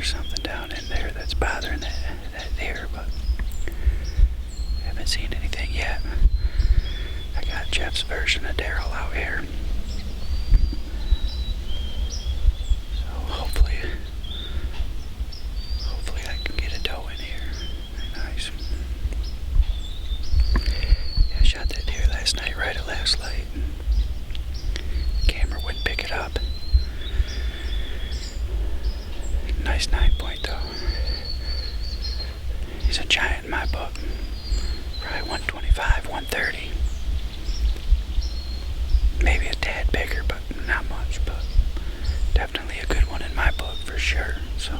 there's something down in there that's bothering that deer, but I haven't seen anything yet. I got Jeff's version of Daryl out here. So hopefully I can get a doe in here. Nice. Yeah, I shot that deer last night right at last light. The camera wouldn't pick it up. Nice 9-point though. He's a giant in my book. Probably 125, 130. Maybe a tad bigger, but not much. But definitely a good one in my book for sure. So.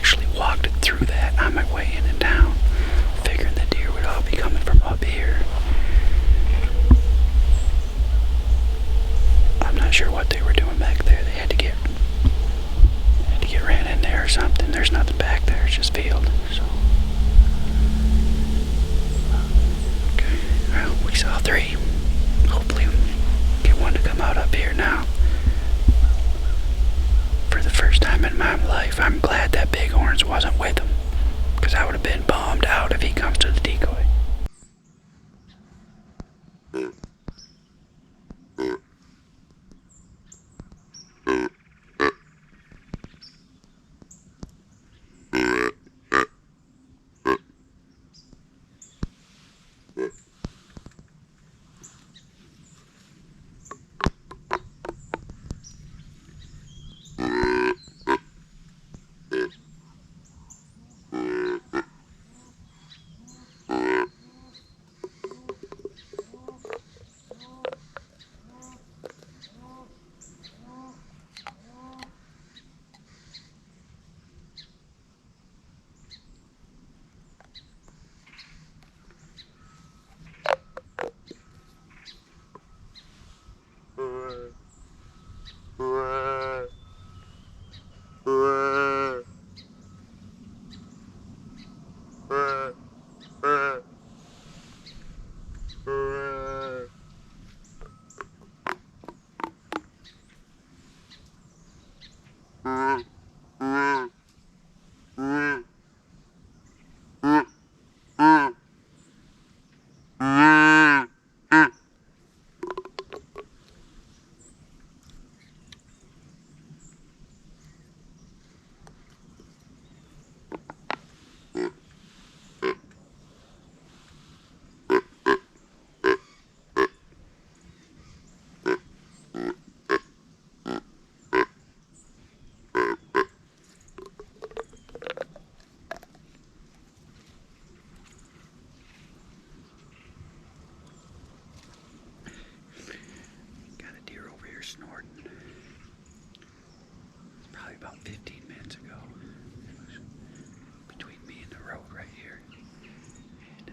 actually walked through that on my way into town, figuring the deer would all be coming from up here. I'm not sure what they were doing back there. They had to get ran in there or something. There's nothing back there. It's just field. So, okay. Well, we saw 3. Hopefully, we get one to come out up here now. For the first time in my life, I'm glad that Bighorns wasn't with him, because I would have been bummed out if he comes to the decoy. Snorting. It's probably about 15 minutes ago. It was between me and the road right here. And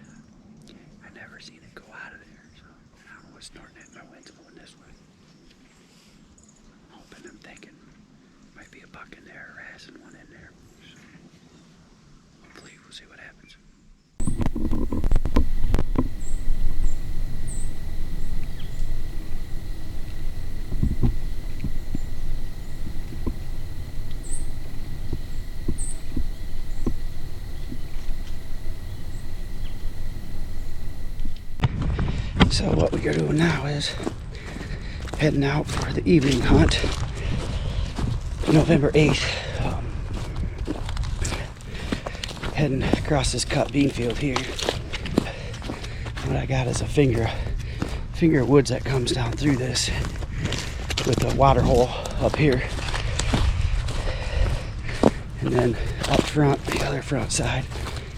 I never seen it go out of there. So I don't know what's snorting it. My wind's blowing this way. I'm thinking might be a buck in there, or harassing one in there. So hopefully we'll see what happens. So what we are doing now is heading out for the evening hunt, November 8th. Heading across this cut bean field here. What I got is a finger of woods that comes down through this with a water hole up here. And then up front, the other front side,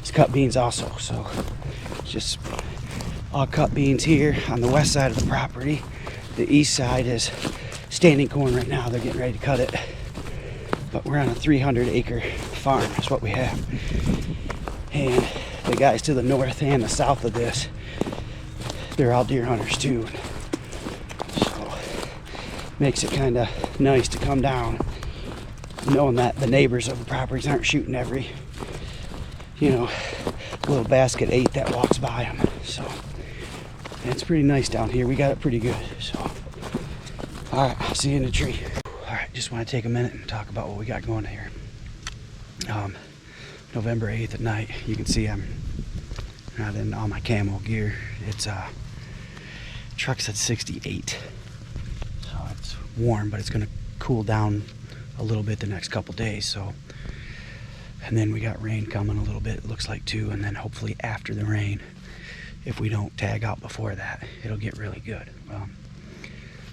is cut beans also. So just all cut beans here on the west side of the property. The east side is standing corn right now. They're getting ready to cut it. But we're on a 300-acre farm. That's what we have. And the guys to the north and the south of this, they're all deer hunters too. So makes it kind of nice to come down knowing that the neighbors of the properties aren't shooting every, little basket 8 that walks by them. So it's pretty nice down here. We got it pretty good. So, all right, I'll see you in the tree. All right, just want to take a minute and talk about what we got going here. November 8th at night. You can see I'm not in all my camo gear. It's truck's at 68, so it's warm, but it's gonna cool down a little bit the next couple days. So, and then we got rain coming a little bit. It looks like too, and then hopefully after the rain, if we don't tag out before that, it'll get really good.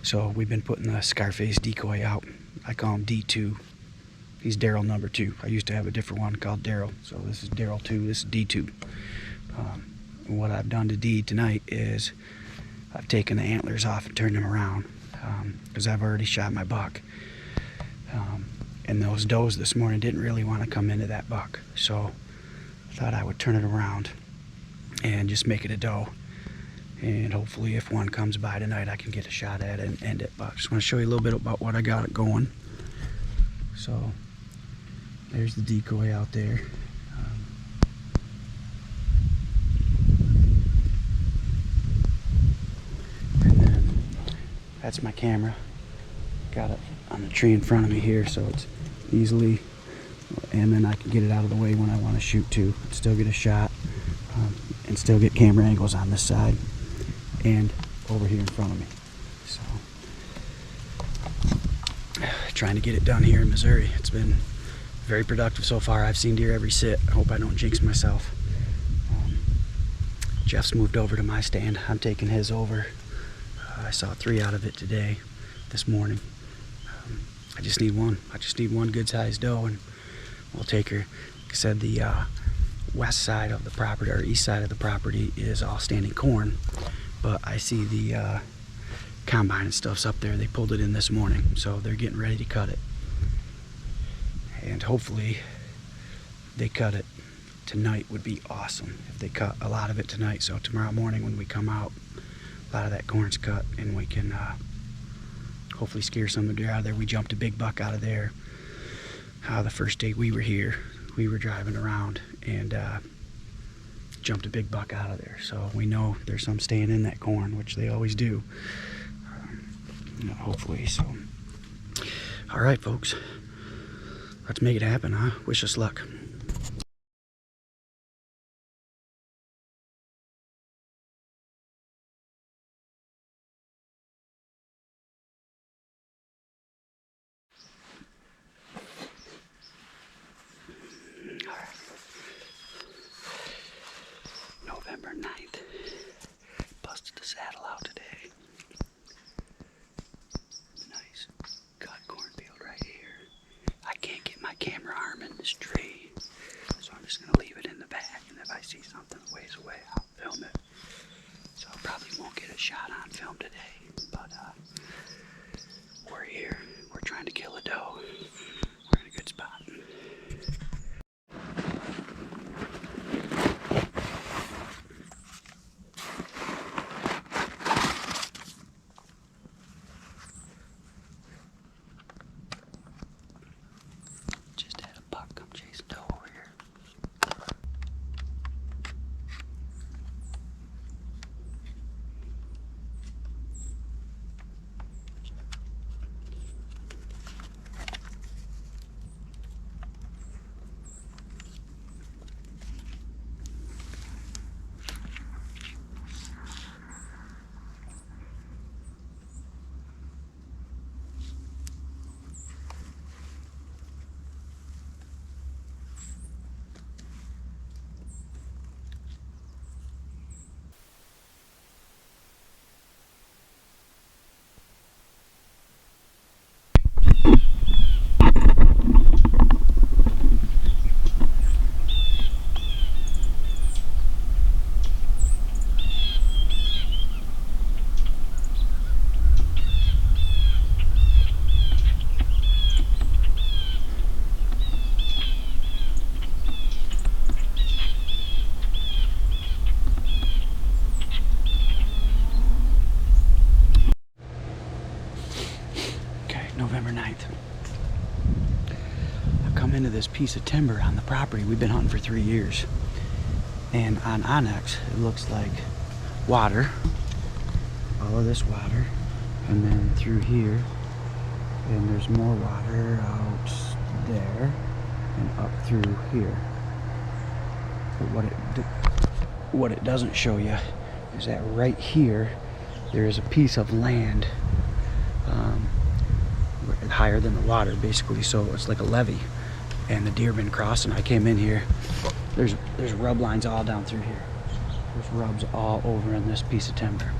So we've been putting the Scarface decoy out. I call him D2. He's Daryl number 2. I used to have a different one called Daryl. So this is Daryl 2, this is D2. And what I've done to D tonight is I've taken the antlers off and turned them around because I've already shot my buck. And those does this morning didn't really want to come into that buck. So I thought I would turn it around and just make it a doe. And hopefully if one comes by tonight, I can get a shot at it and end it. But I just want to show you a little bit about what I got it going. So there's the decoy out there. And then that's my camera. Got it on the tree in front of me here, so it's easily, and then I can get it out of the way when I want to shoot too. Still get a shot, and still get camera angles on this side and over here in front of me. So trying to get it done here in Missouri. It's been very productive so far. I've seen deer every sit. I hope I don't jinx myself. Jeff's moved over to my stand. I'm taking his over. I saw 3 out of it today, this morning. I just need one. I just need one good sized doe, and we'll take her. Like I said, the west side of the property, or east side of the property, is all standing corn. But I see the combine and stuff's up there. They pulled it in this morning, so they're getting ready to cut it. And hopefully they cut it tonight. Would be awesome if they cut a lot of it tonight. So tomorrow morning when we come out, a lot of that corn's cut, and we can hopefully scare some of the deer out of there. We jumped a big buck out of there. The first day we were here, we were driving around and jumped a big buck out of there. So we know there's some staying in that corn, which they always do. Hopefully. So all right, folks, let's make it happen, huh? Wish us luck. November 9th. Busted the saddle out today. Nice cut cornfield right here. I can't get my camera arm in this tree, so I'm just gonna leave it in the back, and if I see something a ways away, I'll film it. So I probably won't get a shot on film today, but we're here. We're trying to kill a doe. We're in a good spot. November 9th. I come into this piece of timber on the property. We've been hunting for 3 years. And on Onyx, it looks like water. All of this water. And then through here. And there's more water out there. And up through here. But what it doesn't show you is that right here, there is a piece of land higher than the water, basically, so it's like a levee, and the deer been crossing. I came in here, there's rub lines all down through here. There's rubs all over in this piece of timber.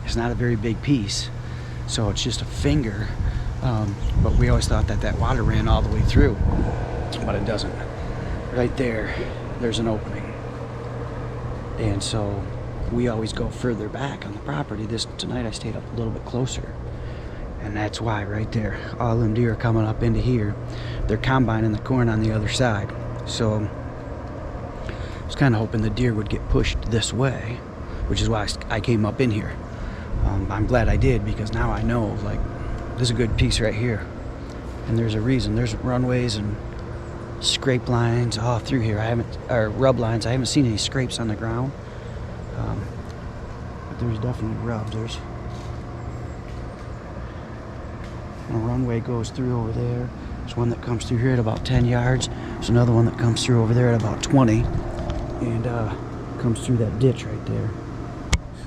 It's not a very big piece, so it's just a finger, but we always thought that water ran all the way through, but it doesn't. Right there, there's an opening, and so we always go further back on the property. Tonight I stayed up a little bit closer, And that's why right there, all them deer are coming up into here. They're combining the corn on the other side. So I was kind of hoping the deer would get pushed this way, which is why I came up in here. I'm glad I did, because now I know, like, there's a good piece right here. And there's a reason. There's runways and scrape lines all through here. Or rub lines. I haven't seen any scrapes on the ground. But there's definitely rubs. There's a runway goes through over there. There's one that comes through here at about 10 yards. There's another one that comes through over there at about 20. And comes through that ditch right there.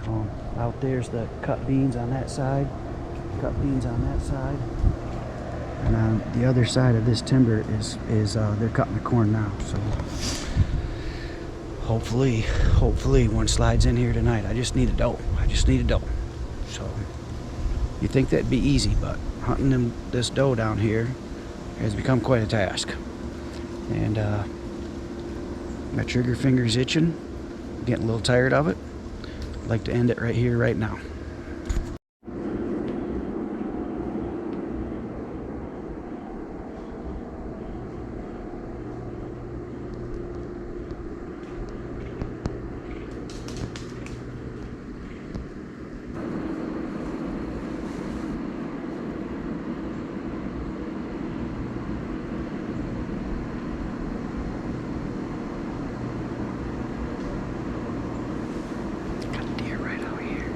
So out there's the cut beans on that side. Cut beans on that side. And on the other side of this timber is they're cutting the corn now. So hopefully one slides in here tonight. I just need a doe. So you think that'd be easy, but hunting this doe down here has become quite a task. And my trigger finger's itching. I'm getting a little tired of it. I'd like to end it right here, right now. Got a deer right out here.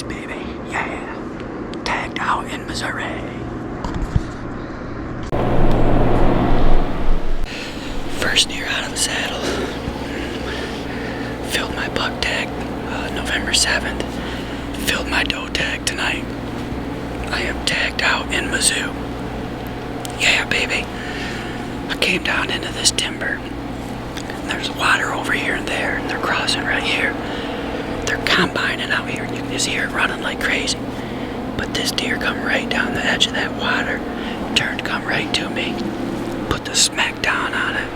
nice, baby. Yeah. Tagged out in Missouri. First deer out of the saddle. Filled my buck tag November 7th. Filled my doe tag tonight. I am tagged out in Mizzou. Yeah, baby. I came down into this timber. And there's water over here and there, and they're crossing right here. They're combining out here, and you can just hear it running like crazy. But this deer come right down the edge of that water, turned, come right to me, put the smack down on it.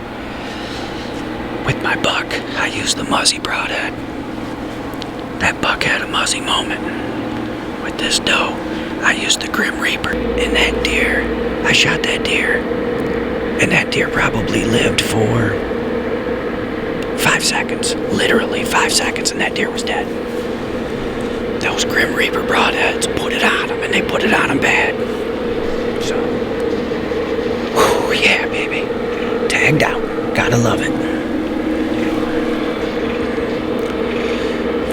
With my buck, I used the Muzzy broadhead. That buck had a Muzzy moment. With this doe, I used the Grim Reaper. And that deer, I shot that deer, and that deer probably lived for 5 seconds. Literally 5 seconds, and that deer was dead. Those Grim Reaper broadheads put it on him, and they put it on him bad. So, whew, yeah, baby. Tagged out. Gotta love it.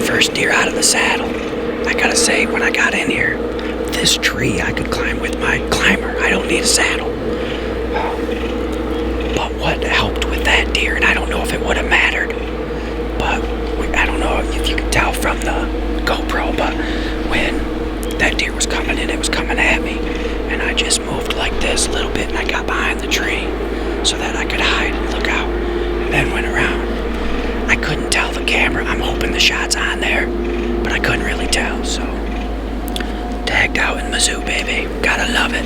First deer out of the saddle. I gotta say, when I got in here, this tree I could climb with my climber. I don't need a saddle. But what helped with that deer, and I don't know if it would have mattered, but I don't know if you could tell from the GoPro, but when that deer was coming in, it was coming at me, and I just moved like this a little bit, and I got behind the tree so that I could hide and look out, and then went around. I couldn't tell the camera. I'm hoping the shot's on there, but I couldn't really tell, so tagged out in Mizzou, baby. Gotta love it.